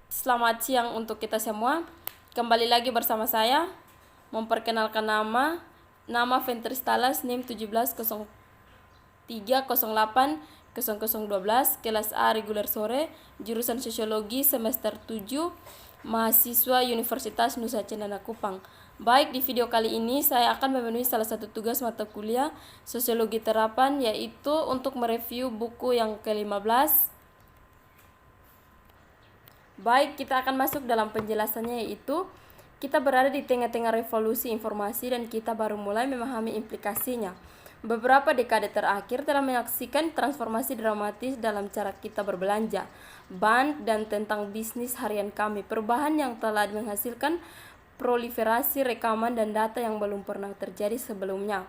Selamat siang untuk kita semua. Kembali lagi bersama saya. Memperkenalkan nama Ventris Talas, NIM 1703080012, kelas A reguler sore, jurusan Sosiologi semester 7, mahasiswa Universitas Nusa Cendana Kupang. Baik, di video kali ini saya akan memenuhi salah satu tugas mata kuliah Sosiologi Terapan, yaitu untuk mereview buku yang ke-15. Baik, kita akan masuk dalam penjelasannya, yaitu kita berada di tengah-tengah revolusi informasi dan kita baru mulai memahami implikasinya. Beberapa dekade terakhir telah menyaksikan transformasi dramatis dalam cara kita berbelanja, dan tentang bisnis harian kami. Perubahan yang telah menghasilkan proliferasi rekaman dan data yang belum pernah terjadi sebelumnya.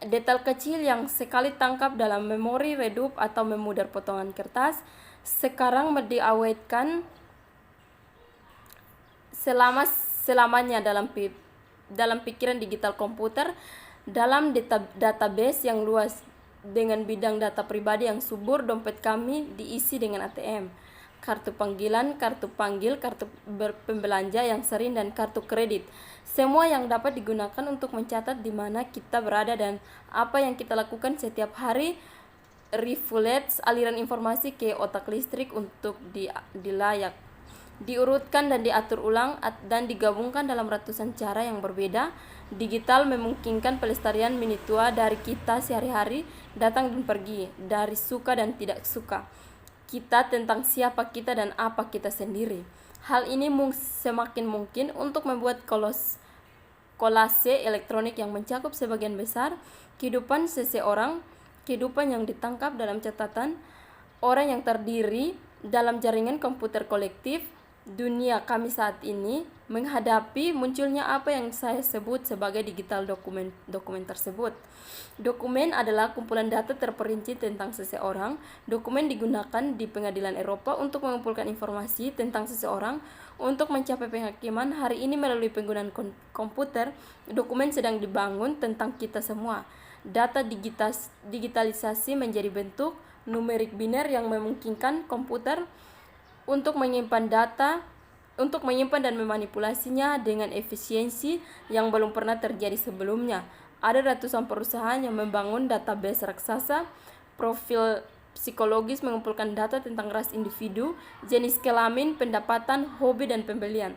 Detail kecil yang sekali tangkap dalam memori redup atau memudar potongan kertas sekarang diawetkan selamanya dalam pikiran digital komputer, dalam database yang luas dengan bidang data pribadi yang subur. Dompet kami diisi dengan ATM, kartu panggilan, kartu panggil, kartu pembelanja yang sering, dan kartu kredit. Semua yang dapat digunakan untuk mencatat di mana kita berada dan apa yang kita lakukan setiap hari. Reflects aliran informasi ke otak listrik untuk dilayak, diurutkan dan diatur ulang dan digabungkan dalam ratusan cara yang berbeda. Digital memungkinkan pelestarian miniatur dari kita sehari-hari, datang dan pergi, dari suka dan tidak suka kita, tentang siapa kita dan apa kita sendiri. Hal ini semakin mungkin untuk membuat kolase elektronik yang mencakup sebagian besar kehidupan seseorang, kehidupan yang ditangkap dalam catatan orang yang terdiri dalam jaringan komputer kolektif. Dunia kami saat ini menghadapi munculnya apa yang saya sebut sebagai digital dokumen tersebut. Dokumen adalah kumpulan data terperinci tentang seseorang. Dokumen digunakan di pengadilan Eropa untuk mengumpulkan informasi tentang seseorang untuk mencapai penghakiman. Hari ini melalui penggunaan komputer, dokumen sedang dibangun tentang kita semua. Data digitalisasi menjadi bentuk numerik biner yang memungkinkan komputer untuk menyimpan dan memanipulasinya dengan efisiensi yang belum pernah terjadi sebelumnya. Ada ratusan perusahaan yang membangun database raksasa, profil psikologis mengumpulkan data tentang ras individu, jenis kelamin, pendapatan, hobi, dan pembelian.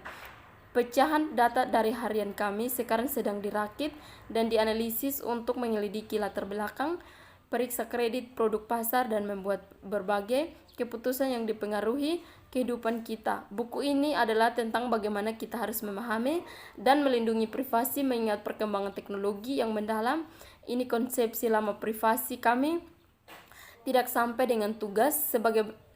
Pecahan data dari harian kami sekarang sedang dirakit dan dianalisis untuk menyelidiki latar belakang, periksa kredit, produk pasar, dan membuat berbagai keputusan yang dipengaruhi kehidupan kita. Buku ini adalah tentang bagaimana kita harus memahami dan melindungi privasi mengingat perkembangan teknologi yang mendalam. Ini konsepsi lama privasi kami tidak sampai dengan tugas.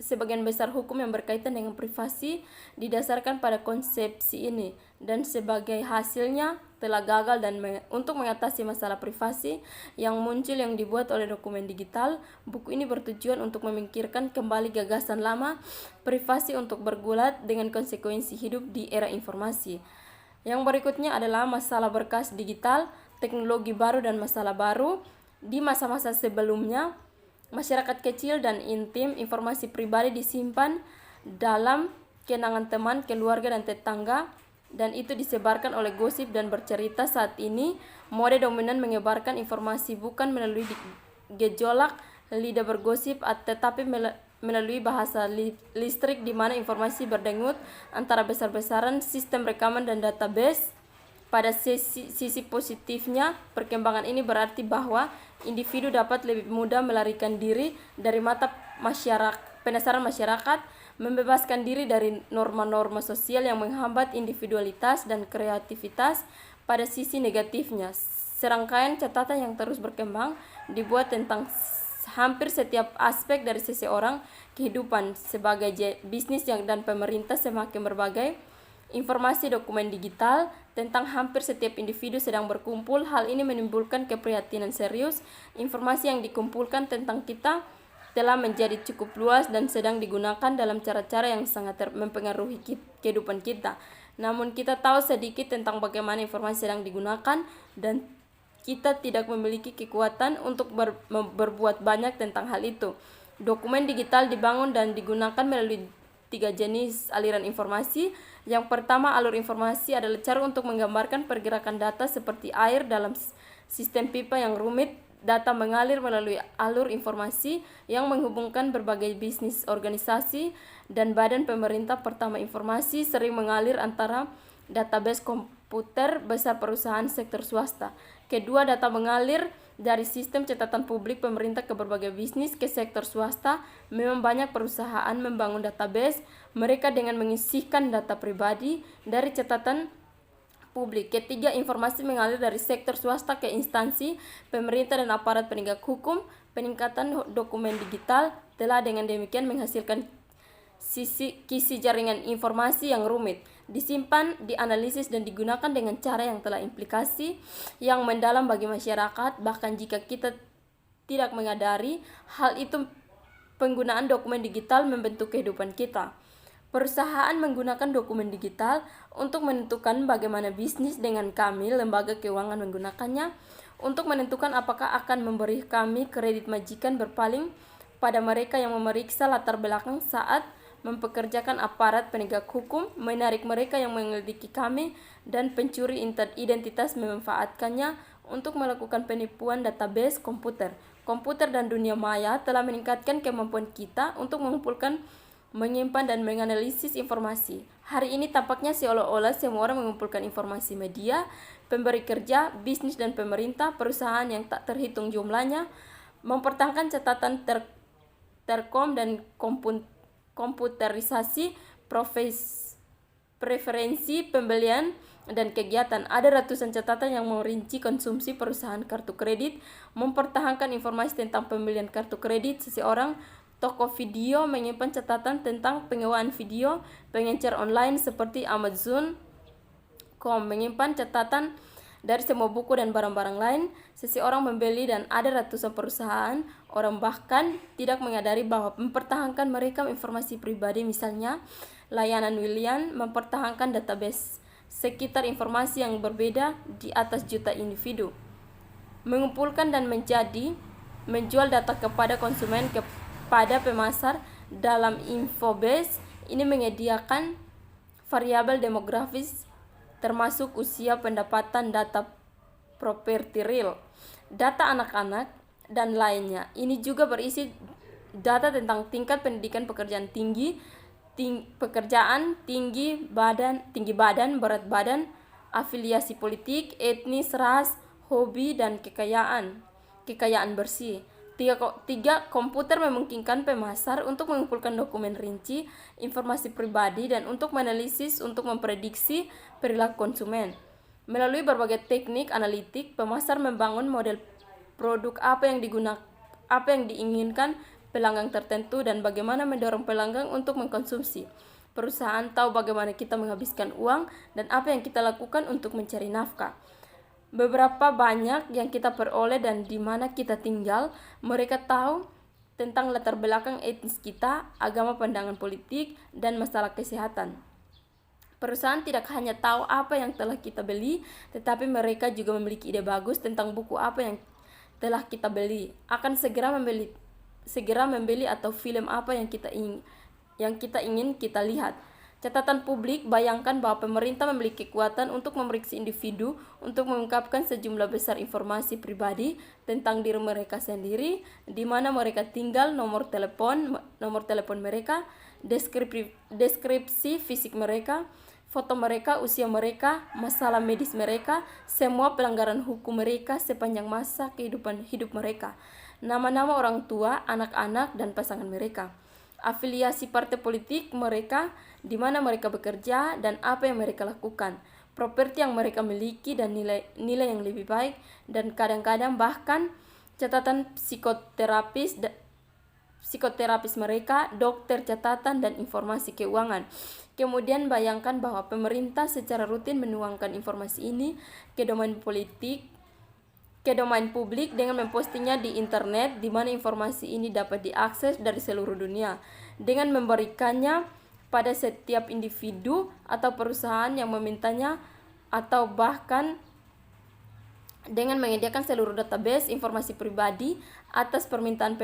Sebagian besar hukum yang berkaitan dengan privasi didasarkan pada konsepsi ini, dan sebagai hasilnya telah gagal untuk mengatasi masalah privasi yang muncul yang dibuat oleh dokumen digital. Buku ini bertujuan untuk memikirkan kembali gagasan lama privasi untuk bergulat dengan konsekuensi hidup di era informasi. Yang berikutnya adalah masalah berkas digital, teknologi baru dan masalah baru. Di masa-masa sebelumnya, masyarakat kecil dan intim, informasi pribadi disimpan dalam kenangan teman, keluarga, dan tetangga, dan itu disebarkan oleh gosip dan bercerita. Saat ini, mode dominan menyebarkan informasi bukan melalui gejolak lidah bergosip, tetapi melalui bahasa listrik di mana informasi berdengut antara besar-besaran sistem rekaman dan database. Pada sisi positifnya, perkembangan ini berarti bahwa individu dapat lebih mudah melarikan diri dari mata penasaran masyarakat, membebaskan diri dari norma-norma sosial yang menghambat individualitas dan kreativitas. Pada sisi negatifnya, serangkaian catatan yang terus berkembang dibuat tentang hampir setiap aspek dari seseorang, kehidupan sebagai bisnis dan pemerintah semakin berbagai. Informasi dokumen digital tentang hampir setiap individu sedang berkumpul. Hal ini menimbulkan keprihatinan serius. Informasi yang dikumpulkan tentang kita telah menjadi cukup luas dan sedang digunakan dalam cara-cara yang sangat mempengaruhi kehidupan kita. Namun kita tahu sedikit tentang bagaimana informasi sedang digunakan dan kita tidak memiliki kekuatan untuk berbuat banyak tentang hal itu. Dokumen digital dibangun dan digunakan melalui tiga jenis aliran informasi. Yang pertama, alur informasi adalah cara untuk menggambarkan pergerakan data seperti air dalam sistem pipa yang rumit. Data mengalir melalui alur informasi yang menghubungkan berbagai bisnis, organisasi, dan badan pemerintah. Pertama, informasi sering mengalir antara database komputer besar perusahaan sektor swasta. Kedua, data mengalir dari sistem catatan publik pemerintah ke berbagai bisnis ke sektor swasta. Memang banyak perusahaan membangun database mereka dengan menyisihkan data pribadi dari catatan publik. Ketiga, informasi mengalir dari sektor swasta ke instansi pemerintah dan aparat penegak hukum. Peningkatan dokumen digital telah dengan demikian menghasilkan kisi jaringan informasi yang rumit, disimpan, dianalisis, dan digunakan dengan cara yang telah implikasi yang mendalam bagi masyarakat. Bahkan jika kita tidak menyadari hal itu, penggunaan dokumen digital membentuk kehidupan kita. Perusahaan menggunakan dokumen digital untuk menentukan bagaimana bisnis dengan kami, lembaga keuangan menggunakannya untuk menentukan apakah akan memberi kami kredit majikan, berpaling pada mereka yang memeriksa latar belakang saat mempekerjakan aparat penegak hukum, menarik mereka yang menyelidiki kami, dan pencuri identitas memanfaatkannya untuk melakukan penipuan database komputer. Komputer dan dunia maya telah meningkatkan kemampuan kita untuk mengumpulkan, menyimpan, dan menganalisis informasi. Hari ini tampaknya seolah-olah semua orang mengumpulkan informasi. Media, pemberi kerja, bisnis, dan pemerintah, perusahaan yang tak terhitung jumlahnya, mempertahankan catatan terkom dan komputerisasi preferensi pembelian dan kegiatan. Ada ratusan catatan yang merinci konsumsi perusahaan kartu kredit, mempertahankan informasi tentang pembelian kartu kredit seseorang. Toko video menyimpan catatan tentang penyewaan video. Pengecer online seperti Amazon.com menyimpan catatan dari semua buku dan barang-barang lain seseorang membeli, dan ada ratusan perusahaan. Orang bahkan tidak menyadari bahwa mempertahankan mereka informasi pribadi. Misalnya, layanan William mempertahankan database sekitar informasi yang berbeda di atas juta individu, mengumpulkan dan menjual data kepada konsumen, kepada pemasar. Dalam infobase ini menyediakan variabel demografis termasuk usia, pendapatan, data properti real, data anak-anak, dan lainnya. Ini juga berisi data tentang tingkat pendidikan, pekerjaan tinggi, tinggi badan, berat badan, afiliasi politik, etnis, ras, hobi, dan kekayaan bersih. Tiga, komputer memungkinkan pemasar untuk mengumpulkan dokumen rinci, informasi pribadi, dan untuk menganalisis, untuk memprediksi perilaku konsumen. Melalui berbagai teknik analitik, pemasar membangun model produk apa yang diinginkan pelanggan tertentu dan bagaimana mendorong pelanggan untuk mengkonsumsi. Perusahaan tahu bagaimana kita menghabiskan uang dan apa yang kita lakukan untuk mencari nafkah. Beberapa banyak yang kita peroleh dan di mana kita tinggal. Mereka tahu tentang latar belakang etnis kita, agama, pandangan politik, dan masalah kesehatan. Perusahaan tidak hanya tahu apa yang telah kita beli, tetapi mereka juga memiliki ide bagus tentang buku apa yang telah kita beli, akan segera membeli atau film apa yang kita ingin kita lihat. Catatan publik, bayangkan bahwa pemerintah memiliki kekuatan untuk memeriksa individu untuk mengungkapkan sejumlah besar informasi pribadi tentang diri mereka sendiri, di mana mereka tinggal, nomor telepon mereka, deskripsi fisik mereka, foto mereka, usia mereka, masalah medis mereka, semua pelanggaran hukum mereka sepanjang masa kehidupan hidup mereka, nama-nama orang tua, anak-anak, dan pasangan mereka, afiliasi partai politik mereka, di mana mereka bekerja, dan apa yang mereka lakukan, properti yang mereka miliki, dan nilai yang lebih baik, dan kadang-kadang bahkan catatan psikoterapis mereka, dokter catatan, dan informasi keuangan. Kemudian bayangkan bahwa pemerintah secara rutin menuangkan informasi ini ke domain publik dengan mempostingnya di internet, di mana informasi ini dapat diakses dari seluruh dunia, dengan memberikannya pada setiap individu atau perusahaan yang memintanya, atau bahkan dengan menyediakan seluruh database informasi pribadi atas permintaan.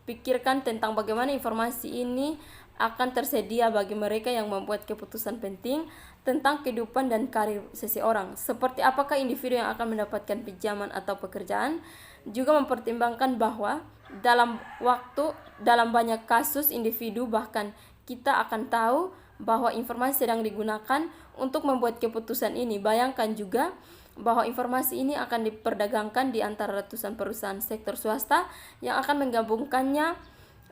Pikirkan tentang bagaimana informasi ini akan tersedia bagi mereka yang membuat keputusan penting tentang kehidupan dan karir seseorang, seperti apakah individu yang akan mendapatkan pinjaman atau pekerjaan. Juga mempertimbangkan bahwa dalam banyak kasus individu bahkan kita akan tahu bahwa informasi sedang digunakan untuk membuat keputusan ini. Bayangkan juga bahwa informasi ini akan diperdagangkan di antara ratusan perusahaan sektor swasta yang akan menggabungkannya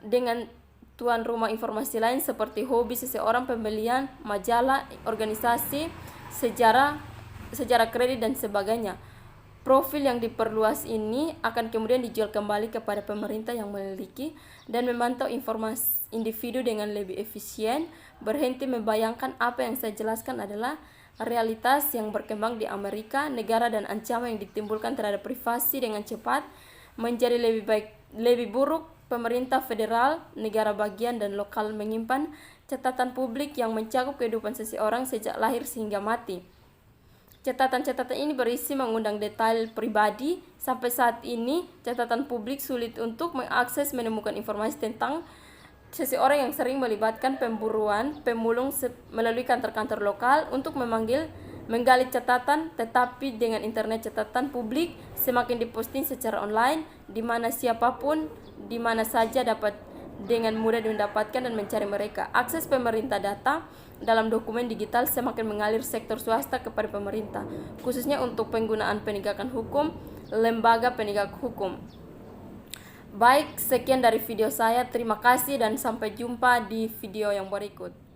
dengan tuan rumah informasi lain seperti hobi seseorang, pembelian, majalah, organisasi, sejarah kredit, dan sebagainya. Profil yang diperluas ini akan kemudian dijual kembali kepada pemerintah yang memiliki dan memantau informasi individu dengan lebih efisien. Berhenti membayangkan apa yang saya jelaskan adalah realitas yang berkembang di Amerika. Negara dan ancaman yang ditimbulkan terhadap privasi dengan cepat menjadi lebih buruk. Pemerintah federal, negara bagian, dan lokal menyimpan catatan publik yang mencakup kehidupan seseorang sejak lahir sehingga mati. Catatan-catatan ini berisi mengundang detail pribadi. Sampai saat ini, catatan publik sulit untuk mengakses menemukan informasi tentang seseorang yang sering melibatkan pemburuan pemulung melalui kantor-kantor lokal untuk menggali catatan, tetapi dengan internet catatan publik semakin diposting secara online, di mana siapapun di mana saja dapat dengan mudah mendapatkan dan mencari mereka. Akses pemerintah data dalam dokumen digital semakin mengalir sektor swasta kepada pemerintah, khususnya untuk penggunaan penegakan hukum, lembaga penegak hukum. Baik, sekian dari video saya. Terima kasih dan sampai jumpa di video yang berikut.